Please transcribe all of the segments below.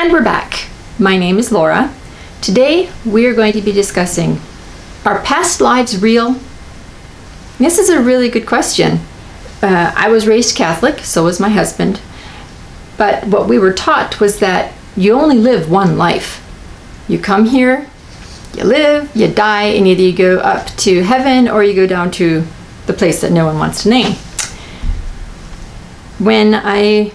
And we're back. My name is Laura. Today we are going to be discussing, are past lives real? This is a really good question. I was raised Catholic, so was my husband. But what we were taught was that you only live one life. You come here, you live, you die, and either you go up to heaven or you go down to the place that no one wants to name. When I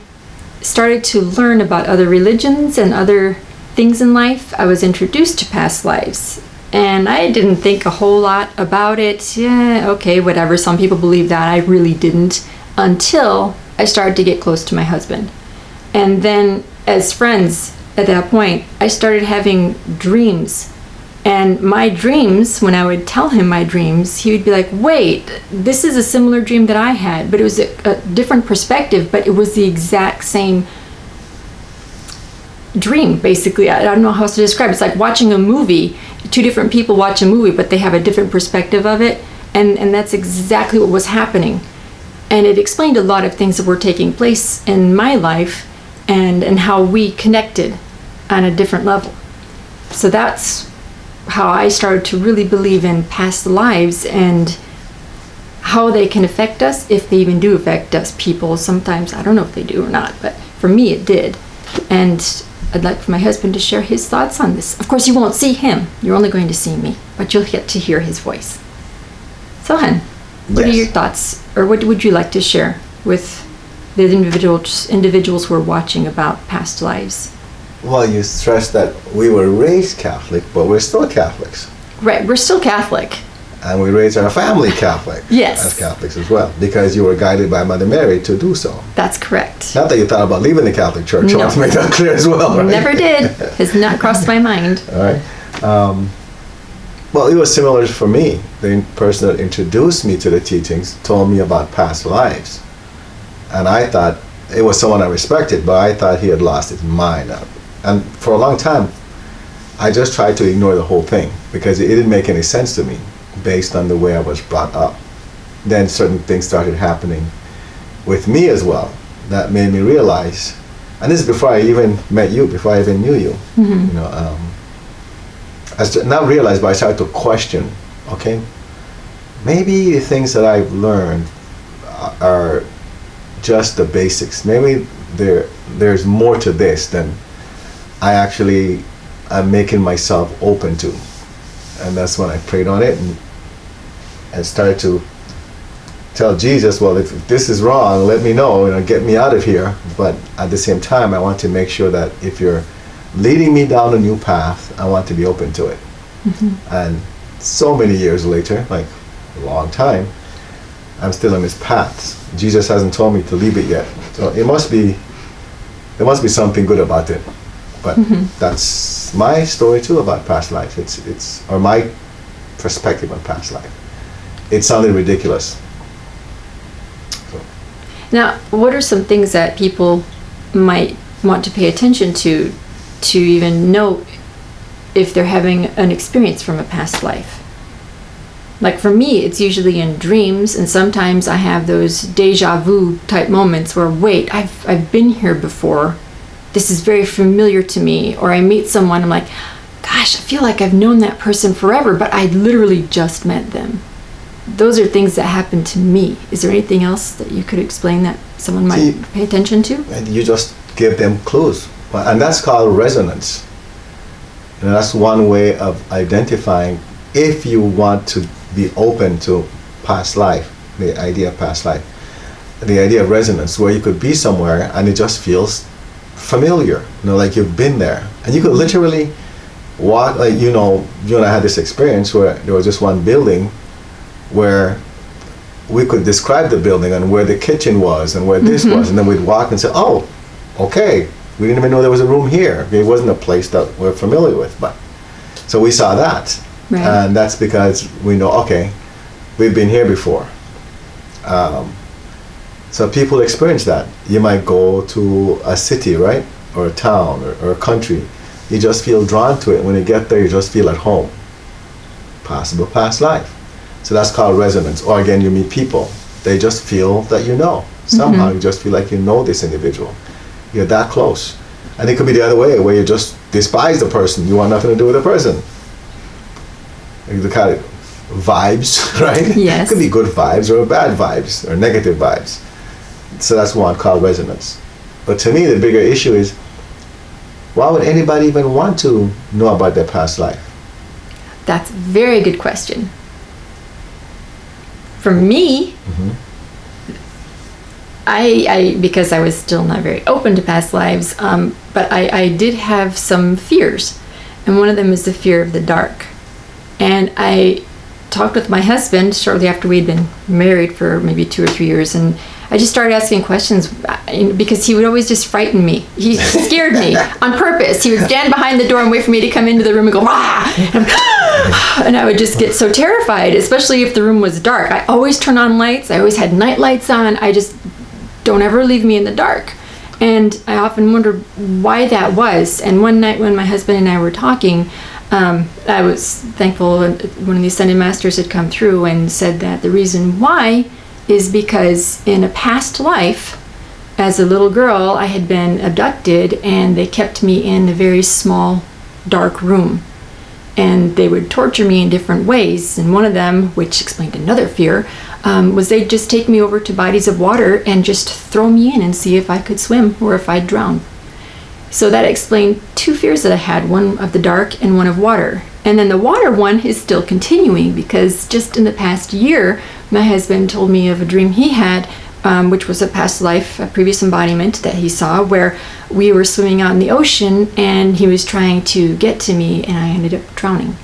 started to learn about other religions and other things in life, I was introduced to past lives. And I didn't think a whole lot about it. Yeah, okay, whatever. Some people believe that. I really didn't until I started to get close to my husband. And then as friends at that point, I started having dreams. And my dreams, when I would tell him my dreams, he would be like, wait, this is a similar dream that I had. But it was a different perspective, but it was the exact same dream, basically. I don't know how else to describe it. It's like watching a movie. Two different people watch a movie, but they have a different perspective of it. And that's exactly what was happening. And it explained a lot of things that were taking place in my life and how we connected on a different level. So that's how I started to really believe in past lives and how they can affect us, if they even do affect us people. Sometimes, I don't know if they do or not, but for me it did. And I'd like for my husband to share his thoughts on this. Of course, you won't see him. You're only going to see me, but you'll get to hear his voice. So, Hun, what are your thoughts, or what would you like to share with the individuals who are watching about past lives? Well, you stressed that we were raised Catholic, but we're still Catholics. Right, we're still Catholic. And we raised our family Catholic. Yes. As Catholics as well, because you were guided by Mother Mary to do so. That's correct. Not that you thought about leaving the Catholic Church. No. I want to make that clear as well. Right? Never did. Has not crossed my mind. All right. Well, it was similar for me. The person that introduced me to the teachings told me about past lives. And I thought, it was someone I respected, but I thought he had lost his mind. And for a long time, I just tried to ignore the whole thing because it didn't make any sense to me based on the way I was brought up. Then certain things started happening with me as well that made me realize, and this is before I even met you, before I even knew you. Mm-hmm. You know, not realize, but I started to question, okay, maybe the things that I've learned are just the basics. Maybe there's more to this than I actually am making myself open to. And that's when I prayed on it and started to tell Jesus, well, if this is wrong, let me know, get me out of here. But at the same time, I want to make sure that if you're leading me down a new path, I want to be open to it. Mm-hmm. And so many years later, like a long time, I'm still on this path. Jesus hasn't told me to leave it yet. So there must be something good about it. But mm-hmm. That's my story too about past life. It's or my perspective on past life. It sounded ridiculous. So. Now, what are some things that people might want to pay attention to even know if they're having an experience from a past life? Like for me, it's usually in dreams, and sometimes I have those deja vu type moments where, wait, I've been here before. This is very familiar to me. Or I meet someone, I'm like, gosh, I feel like I've known that person forever, but I literally just met them. Those are things that happen to me. Is there anything else that you could explain that someone might pay attention to? And you just give them clues. And that's called resonance. And that's one way of identifying if you want to be open to past life, the idea of past life, the idea of resonance, where you could be somewhere and it just feels familiar, like you've been there. And you could literally walk, like, you and I had this experience where there was just one building where we could describe the building and where the kitchen was and where this was, and then we'd walk and say, oh, okay, we didn't even know there was a room here. It wasn't a place that we're familiar with, but so we saw that. Right. And that's because we know, okay, we've been here before. So people experience that. You might go to a city, right? Or a town or a country. You just feel drawn to it. When you get there, you just feel at home. Possible past life. So that's called resonance. Or again, you meet people. They just feel that you know. Somehow you just feel like you know this individual. You're that close. And it could be the other way, where you just despise the person. You want nothing to do with the person. You call it vibes, right? Yes. It could be good vibes or bad vibes or negative vibes. So that's one called resonance. But to me, the bigger issue is, why would anybody even want to know about their past life? That's a very good question. For me, I because I was still not very open to past lives, but I did have some fears. And one of them is the fear of the dark. And I talked with my husband shortly after we'd been married for maybe 2 or 3 years, and I just started asking questions because he would always just frighten me. He scared me on purpose. He would stand behind the door and wait for me to come into the room and go, "Wah!" And I would just get so terrified, especially if the room was dark. I always turn on lights. I always had night lights on. I just don't ever leave me in the dark. And I often wondered why that was. And one night when my husband and I were talking, I was thankful one of these Sunday masters had come through and said that the reason why is because in a past life, as a little girl, I had been abducted and they kept me in a very small, dark room. And they would torture me in different ways. And one of them, which explained another fear, was they'd just take me over to bodies of water and just throw me in and see if I could swim or if I'd drown. So that explained 2 fears that I had, one of the dark and one of water. And then the water one is still continuing because just in the past year, my husband told me of a dream he had, which was a past life, a previous embodiment that he saw, where we were swimming out in the ocean and he was trying to get to me and I ended up drowning.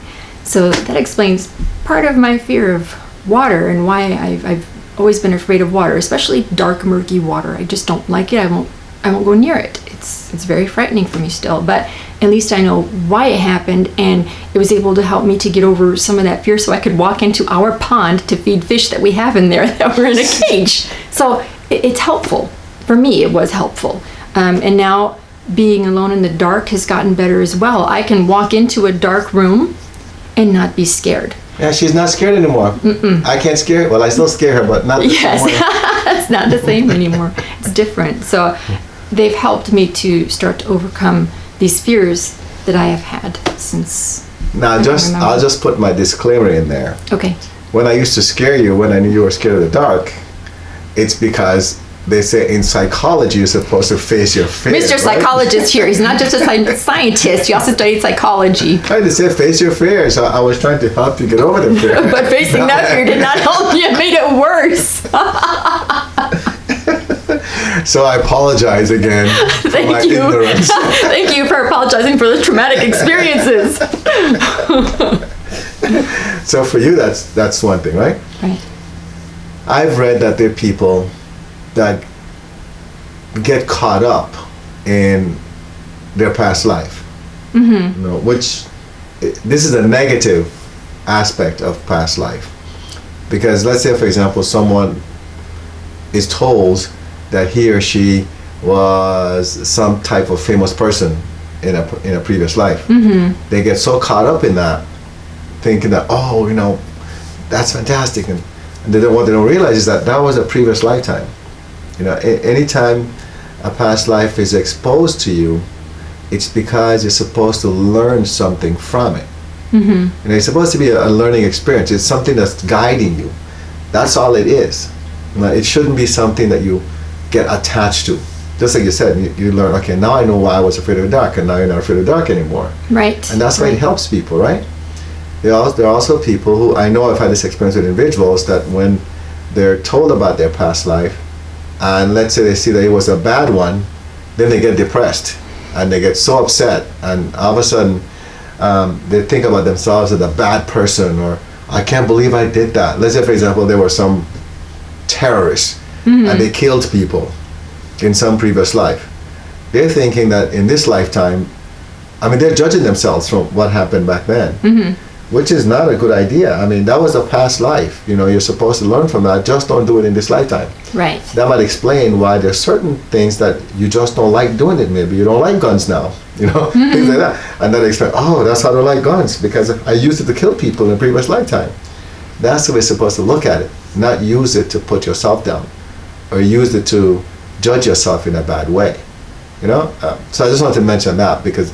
So that explains part of my fear of water and why I've always been afraid of water, especially dark, murky water. I just don't like it. I won't go near it. It's very frightening for me still, but at least I know why it happened, and it was able to help me to get over some of that fear so I could walk into our pond to feed fish that we have in there that were in a cage. So it's helpful. For me, it was helpful. And now being alone in the dark has gotten better as well. I can walk into a dark room and not be scared. Yeah, she's not scared anymore. Mm-mm. I can't scare her. Well, I still scare her, but not the same way. It's not the same anymore. It's different. So they've helped me to start to overcome these fears that I have had since. Now, I'll just put my disclaimer in there. Okay. When I used to scare you, when I knew you were scared of the dark, it's because they say in psychology you're supposed to face your fears. Mr. Psychologist here. He's not just a scientist. He also studied psychology. I just said face your fears. I was trying to help you get over the fear. But facing that fear did not help me. It made it worse. So I apologize again for my ignorance. Thank you for apologizing for the traumatic experiences. So for you, that's one thing, right? Right. I've read that there are people that get caught up in their past life. Mm-hmm. You know, which this is a negative aspect of past life. Because let's say, for example, someone is told that he or she was some type of famous person in a previous life. Mm-hmm. They get so caught up in that, thinking that, oh, you know, that's fantastic, and what they don't realize is that was a previous lifetime. You know, anytime a past life is exposed to you, it's because you're supposed to learn something from it. Mm-hmm. You know, it's supposed to be a learning experience. It's something that's guiding you. That's all it is. You know, it shouldn't be something that you get attached to. Just like you said, you learn, okay, now I know why I was afraid of the dark, and now you're not afraid of the dark anymore. Right. And that's why it helps people, right? There are also people who, I know I've had this experience with individuals, that when they're told about their past life, and let's say they see that it was a bad one, then they get depressed, and they get so upset, and all of a sudden, they think about themselves as a bad person, or I can't believe I did that. Let's say, for example, there were some terrorists, mm-hmm. and they killed people in some previous life. They're thinking that in this lifetime, I mean, they're judging themselves from what happened back then, mm-hmm. which is not a good idea. I mean, that was a past life. You know, you're supposed to learn from that. Just don't do it in this lifetime. Right. That might explain why there's certain things that you just don't like doing it. Maybe you don't like guns now, you know, mm-hmm. things like that. And that explains, oh, that's how I don't like guns, because I used it to kill people in a previous lifetime. That's the way you're supposed to look at it, not use it to put yourself down or use it to judge yourself in a bad way. You know, so I just wanted to mention that because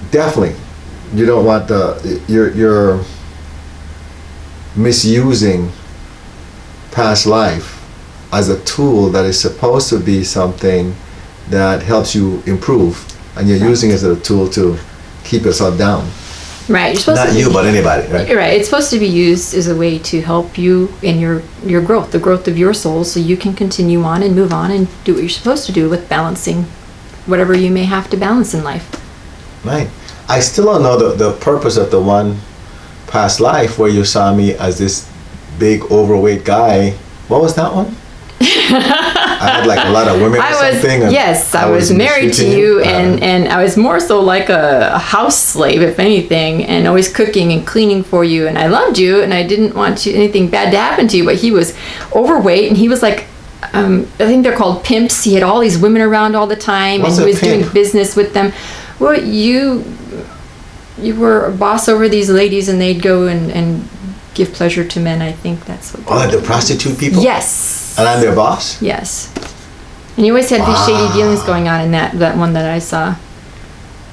definitely you don't want you're misusing past life as a tool that is supposed to be something that helps you improve, and you're using it as a tool to keep yourself down. Right. You're supposed Not to you, but anybody, right? You're right. It's supposed to be used as a way to help you in your growth, the growth of your soul, so you can continue on and move on and do what you're supposed to do with balancing whatever you may have to balance in life. Right. I still don't know the purpose of the one past life where you saw me as this big overweight guy. What was that one? I had like a lot of women or something. I was married to you, and I was more so like a house slave, if anything, and always cooking and cleaning for you. And I loved you, and I didn't want anything bad to happen to you. But he was overweight, and he was like, I think they're called pimps. He had all these women around all the time, and he was doing business with them. Well, you were a boss over these ladies, and they'd go and give pleasure to men. I think that's what. Oh, the prostitute people? Yes. And I'm their boss? Yes. And you always had these shady dealings going on in that one that I saw.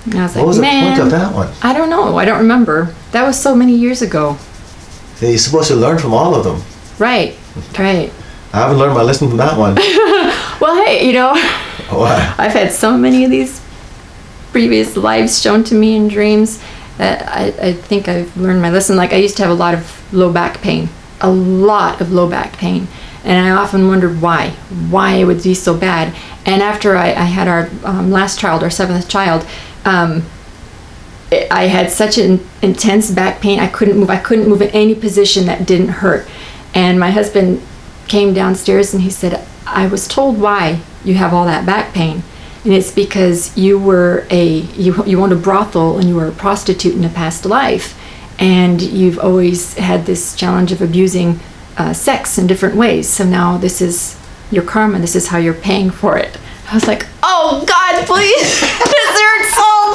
And I was like, what was man, the point of that one? I don't know. I don't remember. That was so many years ago. Yeah, you're supposed to learn from all of them. Right. Right. I haven't learned my lesson from that one. Well, hey, What? I've had so many of these previous lives shown to me in dreams that I think I've learned my lesson. Like I used to have a lot of low back pain. A lot of low back pain. And I often wondered why it would be so bad. And after I had our last child, our 7th child, I had such an intense back pain. I couldn't move in any position that didn't hurt. And my husband came downstairs and he said, I was told why you have all that back pain. And it's because you owned a brothel and you were a prostitute in a past life. And you've always had this challenge of abusing sex in different ways. So now this is your karma. This is how you're paying for it. I was like, oh God, please, this hurts so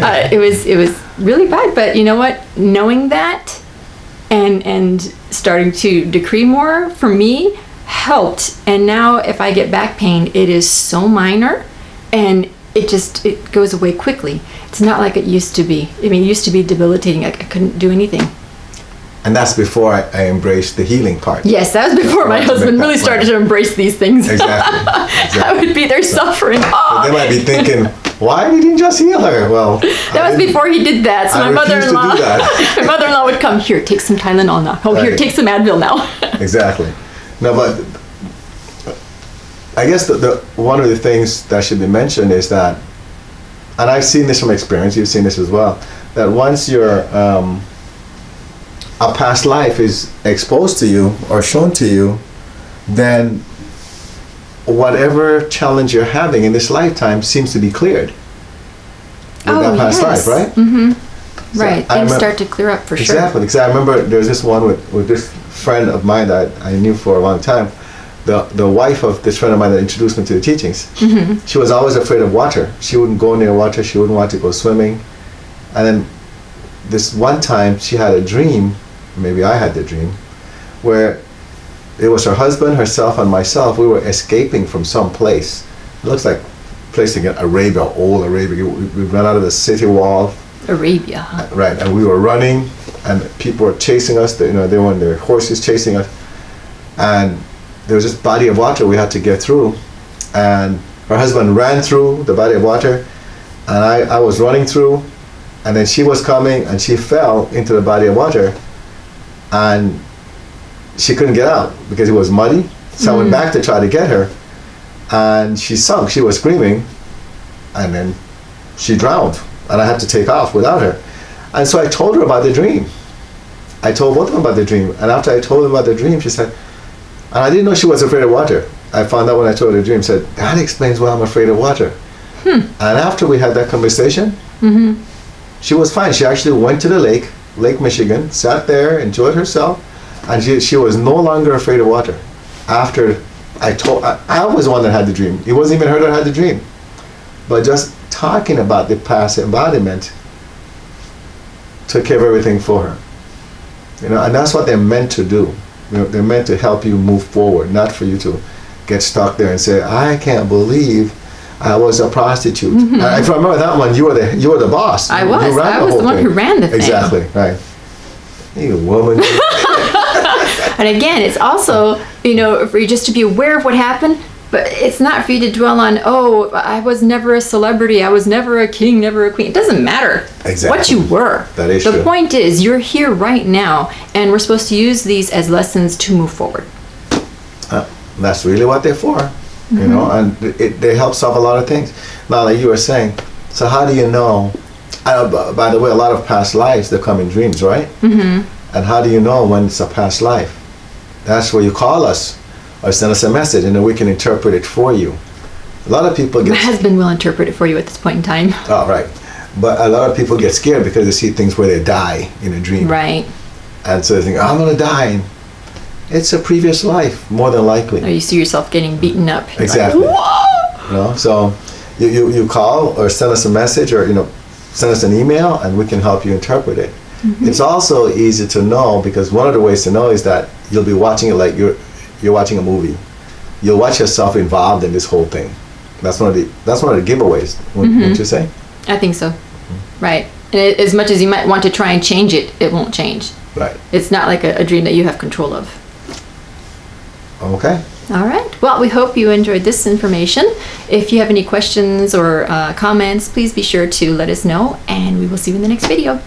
bad. It was really bad. But you know what? Knowing that and starting to decree more for me helped. And now if I get back pain, it is so minor, and it goes away quickly. It's not like it used to be. I mean, it used to be debilitating. I couldn't do anything. And that's before I embraced the healing part. Yes, that was before my husband really started to embrace these things. Exactly. I would be there suffering. So they might be thinking, why didn't you just heal her? Well, that was before he did that. So I my refuse to do mother-in-law, that. my mother-in-law would come, here, take some Tylenol now. Oh, here, Right. take some Advil now. Exactly. No, but I guess the one of the things that should be mentioned is that, and I've seen this from experience, you've seen this as well, that once your a past life is exposed to you or shown to you, then whatever challenge you're having in this lifetime seems to be cleared with that past life, right? Mm-hmm. So right. Things start to clear up for sure. Exactly. Because I remember there was this one with this friend of mine that I knew for a long time. The wife of this friend of mine that introduced me to the teachings. Mm-hmm. She was always afraid of water. She wouldn't go near water. She wouldn't want to go swimming. And then this one time she had a dream, maybe I had the dream, where it was her husband, herself, and myself. We were escaping from some place. It looks like a place in Arabia, old Arabia. We ran out of the city wall. Arabia, huh? Right, and we were running, and people were chasing us. They were on their horses chasing us, and there was this body of water we had to get through, and her husband ran through the body of water, and I was running through, and then she was coming, and she fell into the body of water, and she couldn't get out because it was muddy. So I went back to try to get her, and she sunk. She was screaming, and then she drowned, and I had to take off without her. And so I told her about the dream. I told both of them about the dream, and after I told them about the dream, she said, and I didn't know she was afraid of water. I found out when I told her the dream, said, that explains why I'm afraid of water. And after we had that conversation, she was fine. She actually went to the Lake Michigan, sat there, enjoyed herself, and she was no longer afraid of water. After I was the one that had the dream. It wasn't even her that had the dream. But just talking about the past embodiment took care of everything for her. And that's what they're meant to do. They're meant to help you move forward, not for you to get stuck there and say, I can't believe I was a prostitute. If I remember that one, you were the boss. I You was. ran I the was the whole one thing. who ran the thing. Exactly, right. You woman. And again, it's also, for you just to be aware of what happened, but it's not for you to dwell on, oh, I was never a celebrity, I was never a king, never a queen. It doesn't matter Exactly. what you were. That is the true. point is, you're here right now, and we're supposed to use these as lessons to move forward. That's really what they're for, and they help solve a lot of things. Now, like you were saying, so how do you know? By the way, a lot of past lives, they come in dreams, right? And how do you know when it's a past life? That's where you call us or send us a message, and then we can interpret it for you. A lot of people My get husband will interpret it for you at this point in time. oh, right, but a lot of people get scared because they see things where they die in a dream, Right. and so they think, I'm gonna die. And it's a previous life, more than likely. Or you see yourself getting beaten up. You're Exactly. Like, whoa! So you call or send us a message or send us an email, and we can help you interpret it. It's also easy to know because one of the ways to know is that you'll be watching it like you're watching a movie. You'll watch yourself involved in this whole thing. That's one of the giveaways. Wouldn't you say? I think so. Right. And as much as you might want to try and change it, it won't change. Right. It's not like a dream that you have control of. Okay. All right. Well, we hope you enjoyed this information. If you have any questions or comments, please be sure to let us know, and we will see you in the next video.